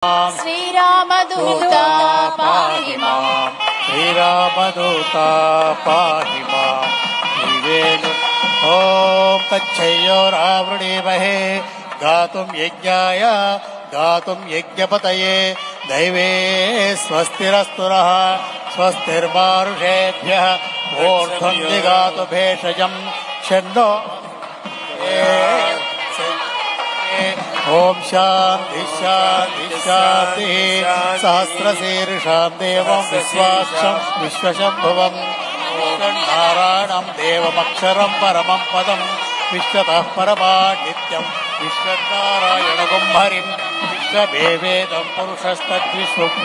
श्रीरामदूता पाहि माम् श्रीरामदूता पाहि माम् श्रीवेणु ॐ तच्छयोरावृणीमहे गातुं यज्ञाय गातुं यज्ञपतये दैवे स्वस्तिरस्तु नः स्वस्तिर्मानुषेभ्यः ऊर्ध्वं दिगातु भेषजं षण्णो ओम शांति शांति शांति सहस्रशीर्षां देवं विश्वशंभुवं नारायणं देवमक्षरं परमं पदं विश्वतः परमा नित्यं विश्वनारायणगुं हरिं विश्वदेवेदं पुरुषस्तद्विश्वम्।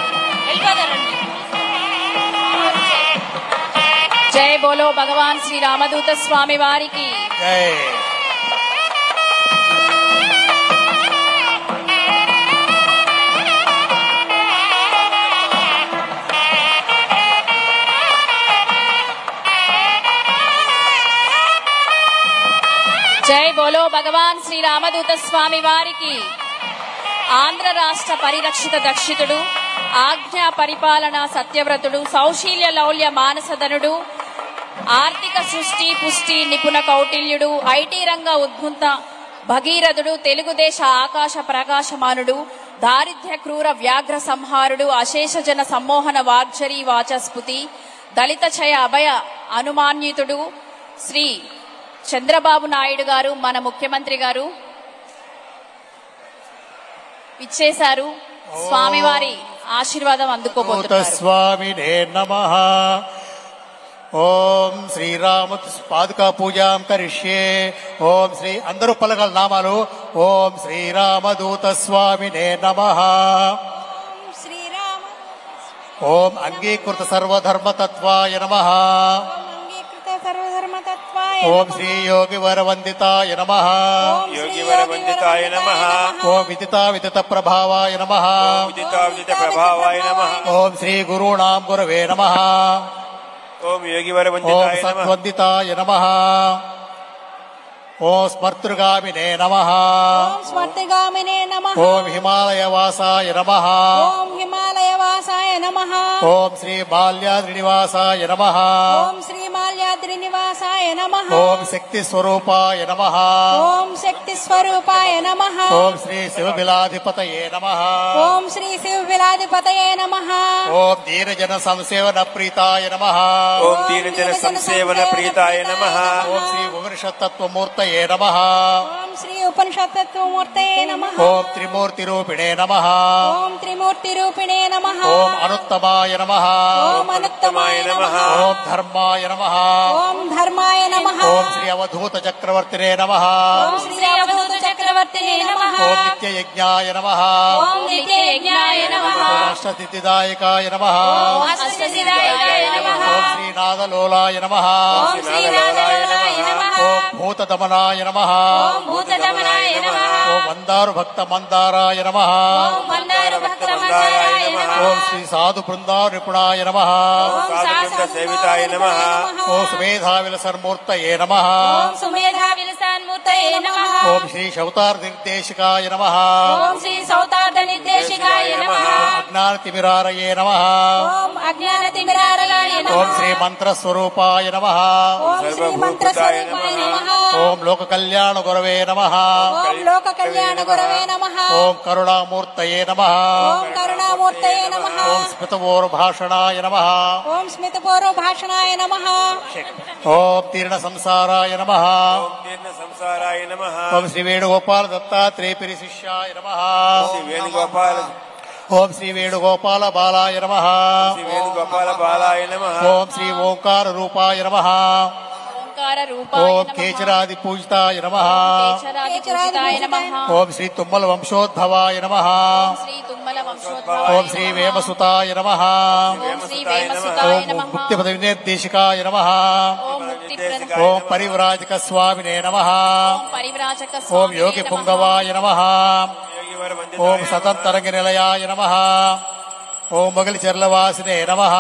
जय बोलो भगवान श्री रामदूत स्वामी वारी की जय। जय बोलो भगवान श्री रामदूत स्वामी वारी की। ఆంధ్ర రాష్ట్ర పరిరక్షిత దక్షితుడు ఆజ్ఞా పరిపాలన సత్యవ్రతుడు సౌశీల్య లౌల్య మానసధనుడు ఆర్థిక సృష్టి పుష్టి నిపుణ కౌటిల్యుడు ఐటీ రంగ ఉద్భుత భగీరథుడు తెలుగుదేశ ఆకాశ ప్రకాశమానుడు దారిద్ర్య క్రూర వ్యాఘ్ర సంహారుడు అశేష జన సమ్మోహన వాగ్జరీ వాచస్పతి దళిత చయ అభయ అనుమాన్యుతుడు శ్రీ చంద్రబాబు నాయుడు గారు మన ముఖ్యమంత్రి గారు ఇచ్చేశారు. స్వామివారి ఆశీర్వాదం అందుకోబోతున్నారు. స్వామినే నమః. ఓం శ్రీరామ పాదుకా పూజాం కరిష్యే. ఓం శ్రీ అందరూ పలకల నామాలు. ఓం శ్రీరామదూత స్వామినే నమః. ఓం అంగీకృత సర్వధర్మతత్వాయ నమః. ఓం శ్రీ యోగి వరవందితాయ నమః. योगिवरवन्दिताय नमः. ఓం విదితా విదిత ప్రభావాయ నమః. विदिताविदितप्रभावाय नमः. ఓం శ్రీ గురుణాం గురవే నమః. ओम ఓం योगिवरवन्दिताय नमः. సత్వందితాయ నమః. ఓం స్మర్తృగామినే నమః. స్వర్తిగామినే నమః. ఓం హిమాలయవాసాయ నమః. ఓం హిమాలయవాసాయ నమః. ఓం శ్రీ బాల్యాద్రినివాసాయ నమః. ఓం శ్రీ మాల్యాద్రి నివాసాయ నమః. ఓం శక్తి స్వరూపాయ నమః. ఓం శక్తి స్వరూపాయ నమః. ఓం శ్రీ శివబిలాధిపతయే నమః. ఓం శ్రీ శివ విలాధిపతయే నమః. ఓం దీనజన సంసేవన ప్రీతాయ నమః. ओम दीनजन संसेवन प्रीताय नमः. ఓం శ్రీ ఉపనిషత్తత్వమూర్తయే నమః. ఓం శ్రీ ఉపనిషత్తత్వమూర్తయే నమః. ఓం త్రిమూర్తిరూపిణే నమః. ఓం త్రిమూర్తి రూపిణే నమః. ఓం అనుత్తమాయ నమః. ఓం అనుత్తమాయ నమః. ఓం ధర్మాయ నమః. ఓం ధర్మాయ నమః. ఓం శ్రీ అవధూత చక్రవర్తినే నమః. ఓం శ్రీ అవధూత చక్రవర్తినే నమః. ఓం నిత్యయజ్ఞాయ నమః. ఓం నిత్యయజ్ఞాయ నమః. ఓం అష్టసిద్ధిదాయకాయ నమః. ఓం అష్టసిద్ధాయ నమః. ఓం శ్రీనాథలోలాయ నమః. ఓం శ్రీనాథలోలాయ నమః. ఓం భూతదమనాయ నమః. ఓం భూతదమనాయ నమః. ఓం మందారు భక్త మందారాయ నమః. ఓం మందార భక్త మందారాయ నమః. ఓం శ్రీ సాధు బృందారు నిపుణాయ నమః. ఓం साधुवृंद सेविताय नमः. ఓం సుమేధావిలసన్మూర్తయే నమః. ఓం సుమేధా విలసాన్మూర్తయే నమః. ఓం శ్రీ శౌతార్ నిర్దేశికాయ నమః. ఓం శ్రీ సౌతార్థ నిర్దేశికాయ నమః. అజ్ఞానతిమిరారయే నమః. ఓం అజ్ఞాన తిమిరారయాయ నమః. ఓం శ్రీ మంత్రస్వరూపాయ నమః. ఓం శ్రీ మంత్రస్వరూపాయ నమః. ఓం లోక కళ్యాణ గురవే నమః. ఓం లోక కళ్యాణ గురవే నమః. ఓం కరుణామూర్తయే నమః. ఓం కరుణామూర్తయే నమః. ఓం స్మితపూర్వభాషణాయ నమః. ఓం స్మితపూర్వ భాషణాయ నమః. ఓం తీర్ణ సంసారాయ నమః. ओम दीर्ण संसाराय नमः. ఓం శ్రీ వేణుగోపాల దత్తాత్రేయపిరి శిష్యాయ నమః. श्री वेणुगोपाल ఓం శ్రీ వేణుగోపాల బాలాయ నమః. श्री वेणुगोपाल बालाय नमः. ఓం శ్రీ ఓంకార రూపాయ నమః. ఓంకార రూపాయ ఓం నమః. కేచరాది పూజితాయ నమః. కేశరాది పూజితాయ నమః. ఓం శ్రీ తుమ్మల వంశోద్భవాయ నమః. శ్రీ తుమ్మల వంశోద్భవాయ ఓం శ్రీ వేమసుతాయ నమః. ఓం శ్రీ వేమసుతాయ ఓం నమః. ముక్తిపద వినిర్దేశికాయ నమః. ఓం ముక్తి ఓం పరివ్రాజక స్వామినే నమః. ఓం పరివ్రాజక ఓం స్వామినే యోగి నమః. పుంగవాయ నమః. योगिवरवन्दिताय ఓం नमः. సతంతరంగ నిలయాయ నమః. ఓం మొగలి చెర్లవాసినే నమః.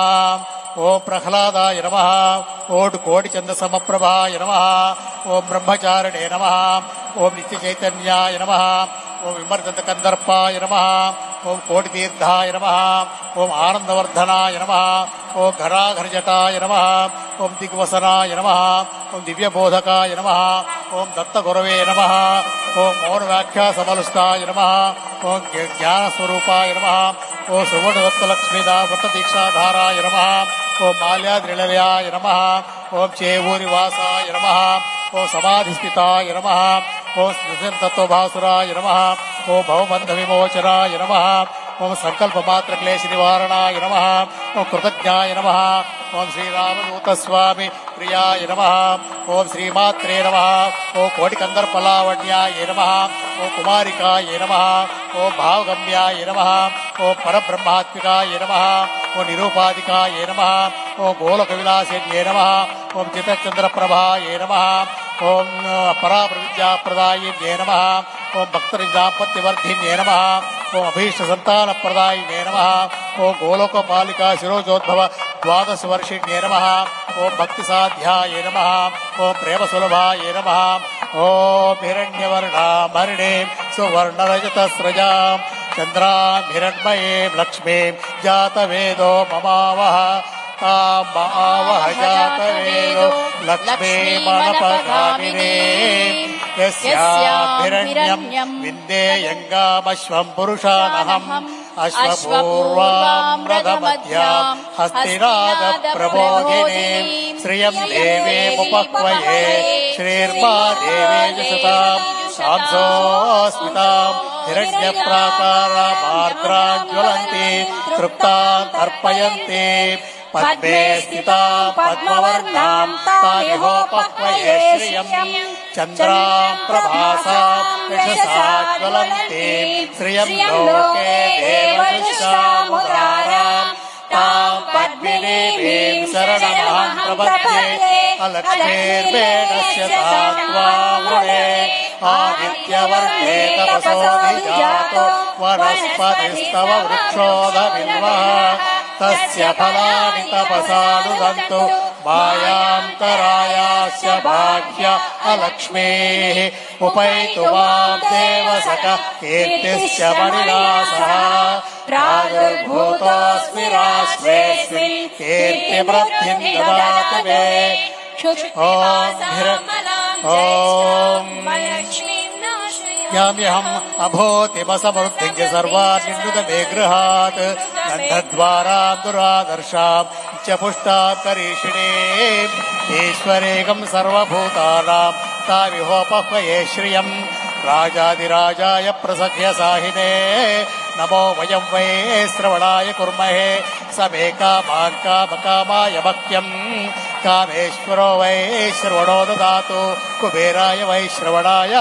ఓం ప్రహ్లాదాయ నమః. ఓం కోటి చంద సమప్రభాయ నమః. ఓం బ్రహ్మచారిణే నమః. ఓం నిత్య చైతన్యాయ నమః. ఓం విమర్దంత కందర్పాయ నమః ఓం కోటితీర్థాయ నమః ఓం ఆనందవర్ధనాయ నమః ఓం ఘరాఘరజటాయ నమః ఓం దిగ్వసనాయ నమః ఓం దివ్యబోధకాయ నమః ఓం దత్తగురవే నమః ఓం మౌనవ్యాఖ్యాసమలుస్తాయ నమః ఓం జ్ఞానస్వరూపాయ నమః ఓం సువర్ణదత్తలక్ష్మీదా వ్రతదీక్షాధారాయ నమః ఓం మాల్యాద్రిలయాయ నమః ఓం చేవూరివాసాయ నమః ఓం సమాధిస్థితాయ నమః ఓం స్మృతితత్వభాసురాయ నమః ఓం భవబంధ విమోచనాయ నమః ఓం సంకల్పమాత్ర క్లేశ నివారణాయ నమః ఓం కృతజ్ఞాయ నమః ఓం శ్రీరామదూతస్వామి ప్రియాయ నమః ఓం శ్రీమాత్రే నమః ఓం కోటికందర్పలావణ్యాయ నమః ఓం కుమారికాయ నమః ఓం భావగమ్యాయ నమః ఓం పరబ్రహ్మాత్మికాయ నమః ఓం నిరూపాధికాయ నమః ఓం గోలక విలాసిన్యే నమః ఓం చిత్తచంద్రప్రభాయ నమః ఓం పరాప్రవిద్యాప్రదాయిన్యే నమః ఓం భక్తరిదాపత్యవర్ధిన్యే నమః ఓం అభీష్ట సంతానప్రదాయినే నమః ఓం గోలోకపాలికా శిరోజోద్భవ ద్వాదశ వర్షిణ్యే నమః ఓం భక్తి సాధ్యాయ నమః ఓం ప్రేమ సులభాయ నమః ఓం హిరణ్యవర్ణామరిణే సువర్ణరజతస్రజాం చంద్రాం హిరణ్మయీం లక్ష్మీం జాతవేదో మమావహ తామావహ జాతవేదో లక్ష్మీమనపగామినే యస్యాభిరణ్యం విందేయంగామశ్వం పురుషానహం అశ్వపూర్వాం రథమధ్యాం హస్తినాద ప్రబోధినీం శ్రియం దేవీముపక్వయే శ్రీర్మా దేవేజుషతాం సాంసోస్మితాం హిరణ్యప్రాకారామార్ద్రాజ్వలంతి తృప్తాన్ తర్పయంతి పద్మే స్థితాం పద్మవర్ణాం తామిహోపక్వయే శ్రియం చంద్రాం ప్రభాసాం యశసాజ్వలంతి శ్రియం లోకే దేవదృష్టాముదారాం తాం పద్మినీం శరణమహం ప్రపద్యే అలక్ష్మీర్వేణస్య తాత్వామునే ఆదిత్యవర్ణే తపసోభిజాతో వనస్పతిస్తవ వృక్షోధమిన్వః తస్య ఫలాని తపసానుదంతు మాయాంతరాయాస్య భాగ్య అలక్ష్మీః ఉపైతు మాం దేవసక కీర్తిశ్చ మణినాసః ప్రాదుర్భూతోऽస్మి రాష్ట్రేऽస్మిన్ కీర్తివృద్ధిం దదాతు మే ఓం యామ్యహం అభోతిమసమృద్ధించ సర్వాన్నిందుత మే గృహాత్ గంధద్వారాం దురాదర్శాం చ పుష్టాం కరీషిణీం ఈశ్వరేకం సర్వభూతానాం తామిహోపక్వయే శ్రియం రాజాదిరాజాయ ప్రసఖ్య సాహినే నమో వయం వై శ్రవణాయ కుర్మహే సమే కామాన్ కామకామాయ భక్త్యం కామేశ్వరో వై శ్రవణో దదాతు కుబేరాయ వై శ్రవణాయ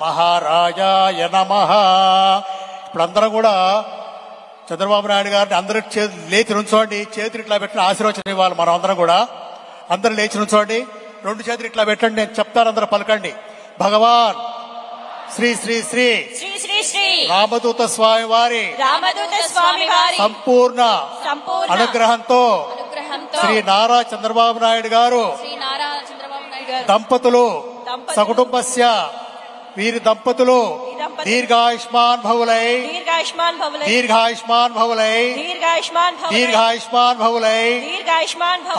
మహారాజాయ నమః. ఇప్పుడు అందరం కూడా చంద్రబాబు నాయుడు గారిని అందరూ లేచి నుంచోండి, చేతులు ఇట్లా పెట్టిన ఆశీర్వచనం ఇవ్వాలి. మనం అందరం కూడా అందరూ లేచి నుంచోండి, రెండు చేతులు ఇట్లా పెట్టండి, నేను చెప్తాను, అందరూ పలకండి. భగవాన్ శ్రీ శ్రీ శ్రీ శ్రీ శ్రీ శ్రీ రామదూత స్వామి వారి సంపూర్ణ అనుగ్రహంతో శ్రీ నారా చంద్రబాబు నాయుడు గారు దంపతులు సకుటుంబస్య వీరి దంపతులు దీర్ఘాయుష్మాన్ భవులై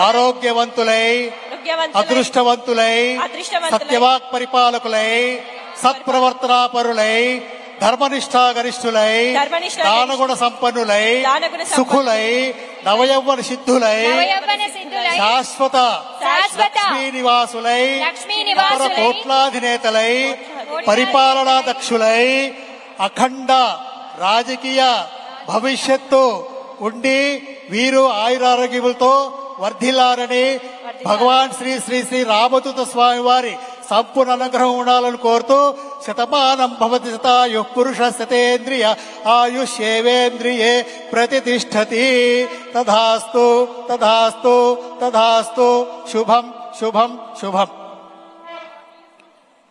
ఆరోగ్యవంతులై అదృష్టవంతులై సత్యవాక్ పరిపాలకులై సత్ప్రవర్తనాపరులై ధర్మనిష్టా గరిష్ఠులై దానగుణ సంపన్నులై సుఖులై నవయౌవన సిద్ధులై శాశ్వత లక్ష్మీ నివాసులై కోట్లాధినేతలై పరిపాలనా దక్షులై అఖండ రాజకీయ భవిష్యత్తు ఉండి వీరు ఆయురారోగ్యములతో వర్ధిల్లారని భగవాన్ శ్రీ శ్రీ శ్రీ రామదూత స్వామి వారి సంపూర్ణ అనుగ్రహం ఉండాలని కోరుతూ శతమానం భవతి శతాయుః పురుష శతేంద్రియ ఆయుష్యేవేంద్రియే ప్రతిష్టతి. తథాస్తు తథాస్తు తథాస్తు. శుభం శుభం శుభం.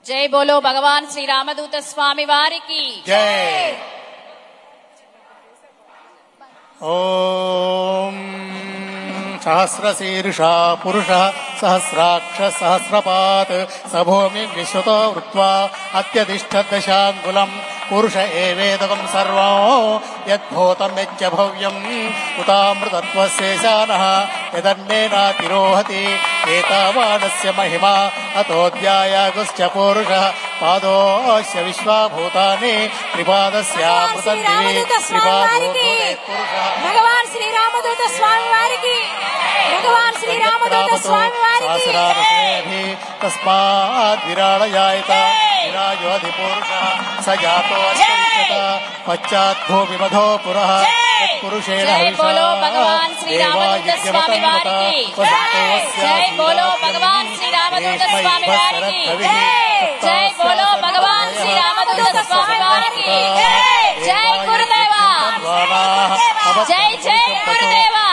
జై బోలో భగవాన్ శ్రీ రామదూత స్వామి వారికి జై. ఓం సహస్రశీర్షా పురుష సహస్రాక్ష సహస్రపాత్ సభూమి విశ్వతో వృత్వా అత్యధిష్ట దశాంగులం పురుష ఏవేదకం సర్వం యద్భూతం యచ్చ భవ్యం ఉతామృతత్వశేషానః యదన్నేనాతిరోహతి ఏతావానస్య మహిమా అతోధ్యాయాగుశ్చ పురుషః పాదోస్య విశ్వభూతాని త్రిపాదస్యామృతం దివి త్రిపాదో పురుషః. భగవాన్ శ్రీరామదూత స్వామి వారికి భగవాన్ శ్రీరామదూత స్వామి వారికి తస్మాద్ విరాళయాయత విరాజోధిపురుషః స జాతో పశ్చాత్ భూమి మధో పురః పురుషేణ జై బోలో భగవాన్ శ్రీరామదూత స్వామి వారికి జై బోలో భగవాన్ శ్రీరామదూత స్వామి వారికి జై బోలో భగవాన్ శ్రీరామదూత స్వామి వారికి జై గురుదేవా జై జై గురుదేవా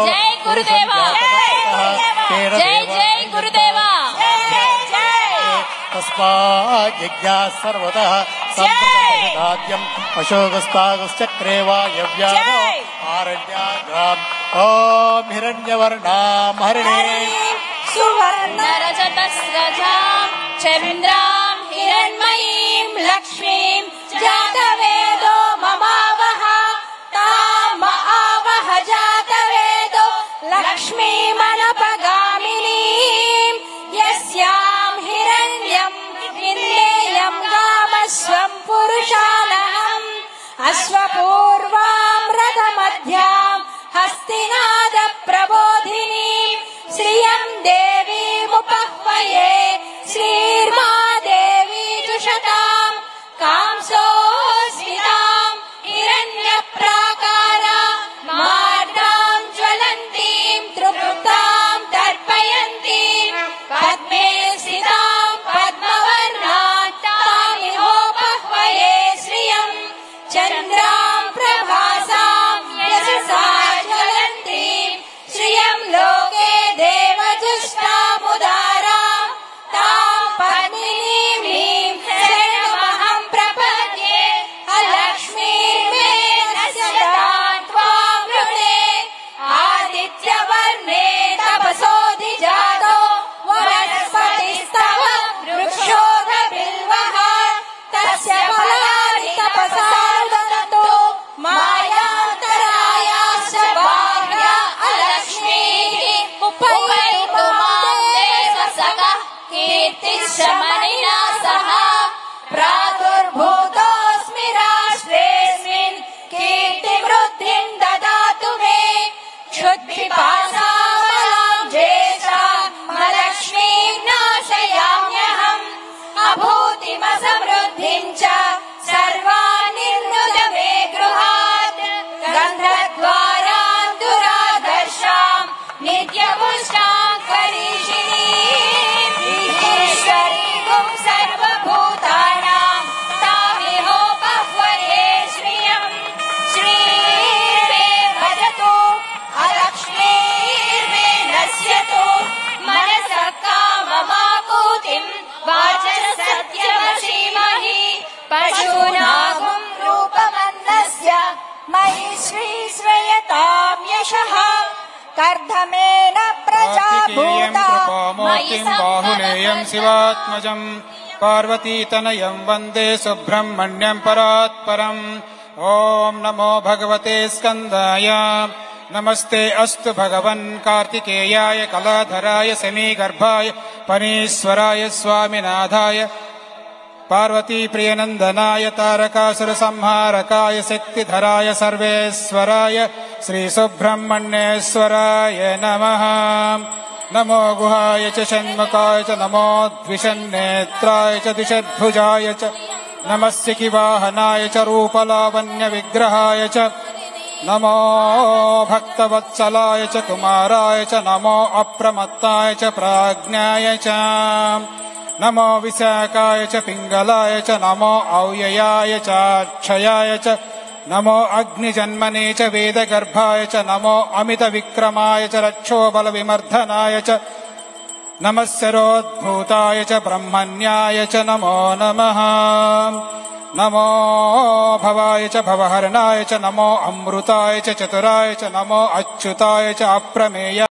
జై గురుదేవా జై జై గురుదేవా తస్మాజ్ఞా సర్వతః సంప్రదాద్యం అశోకస్తాగుశ్చక్రే వాయవ్యానో ఆరణ్యాగ్రాం ఓం హిరణ్యవర్ణాం హరిణే సువర్ణ నరజతస్రజాం చంద్రాం హిరణ్మయీం లక్ష్మీం జాతవేదో మమావహ తామ ఆవహ జాతవేదో లక్ష్మీమనపగామినీం యస్యాం హిరణ్యం విందేయం గామస్వం పురుషానహం అశ్వపూర్వాం రథమధ్యాం హస్తినాద ప్రబోధినీం శ్రియం దేవీముపహ్వయే శ్రీర్మా దేవీ జుషతాం కాంసోస్మితాం హిరణ్యప్రాకార మార్గాం జ్వలంతీం త్రిపుతాం తర్పయంతీం పద్మే స్థితాం పద్మవర్ణాం తామిహోపహ్వయే శ్రియం చంద్రాం ప్రభాసాం యశసా జ్వలంతీం శ్రియం లోకే దేవజుష్టాముదారాం తాం పద్మినీం శరణమహం ప్రపద్యే అలక్ష్మీర్మే నశ్యతాం త్వాం వృణే ఆదిత్యవర్ణే తపసోధిజాతో వనస్పతిస్తవ వృక్షోధబిల్వః తస్య ఫలాని తపసానుదత్తు మాయాంతరాయాశ్చ బాహ్య అలక్ష్మీః ఉపైతు మాం దేవసఖః కీర్తిశ్రమణినా సహ ప్రాదుర్భూతోऽస్మి రాష్ట్రేऽస్మిన్ కీర్తివృద్ధిం దదాతు మే క్షుద్పిపాసామలాం జ్యేష్ఠామలక్ష్మీం నాశయామ్యహం అభూతిమసమృద్ధిం చ సర్వాన్ నిర్నుద మే గృహాత్ గంధద్వారాన్ దురాదర్శాం నిత్యపుష్టాం కరీషిణీం ఈశ్వరీగుం సర్వభూతానాం తామిహోపహ్వయే శ్రియం శ్రీర్మే భజతు అలక్ష్మీర్మే నశ్యతు మనసః కామమాకూతిం వాచః సత్యవశీమహి పశూనాగుం రూపమన్నస్య మయి శ్రీశ్రయతాం యశః కర్ధమేన ప్రజాభూత కృపామూర్తిం బాహులేయం శివాత్మజం పార్వతీతనయం వందే సుబ్రహ్మణ్యం పరాత్పరం. ఓం నమో భగవతే స్కందాయ నమస్తే అస్తు భగవన్ కార్తికేయాయ కళాధరాయ సమీగర్భాయ పనీశ్వరాయ స్వామినాథాయ పార్వతీప్రియనందనాయ తారకాసుర సంహారకాయ శక్తిధరాయ సర్వేశ్వరాయ శ్రీసుబ్రహ్మణ్యేశ్వరాయ నమః. నమో గుహాయ చ షణ్ముఖాయ చ నమో ద్విషన్నేత్రాయ చ దిశద్భుజాయ చ నమస్య వాహనాయ చ రూపలావణ్య విగ్రహాయ చ నమో భక్తవత్సలాయ చ కుమారాయ చ నమో అప్రమత్తాయ చ ప్రాజ్ఞాయ చ నమో విశాఖాయ చ పింగళాయ చ నమో ఔయయాయ చ అక్షయాయ చ నమో అగ్నిజన్మనే చ వేదగర్భాయ చ నమో అమిత విక్రమాయ చ రక్షోబల విమర్ధనాయ చ నమస్సరోద్భూతాయ చ బ్రహ్మణ్యాయ చ నమో నమః. నమో భవాయ చ భవహరణాయ చ నమో అమృతాయ చ చతురాయ చ నమో అచ్యుతాయ చ అప్రమేయ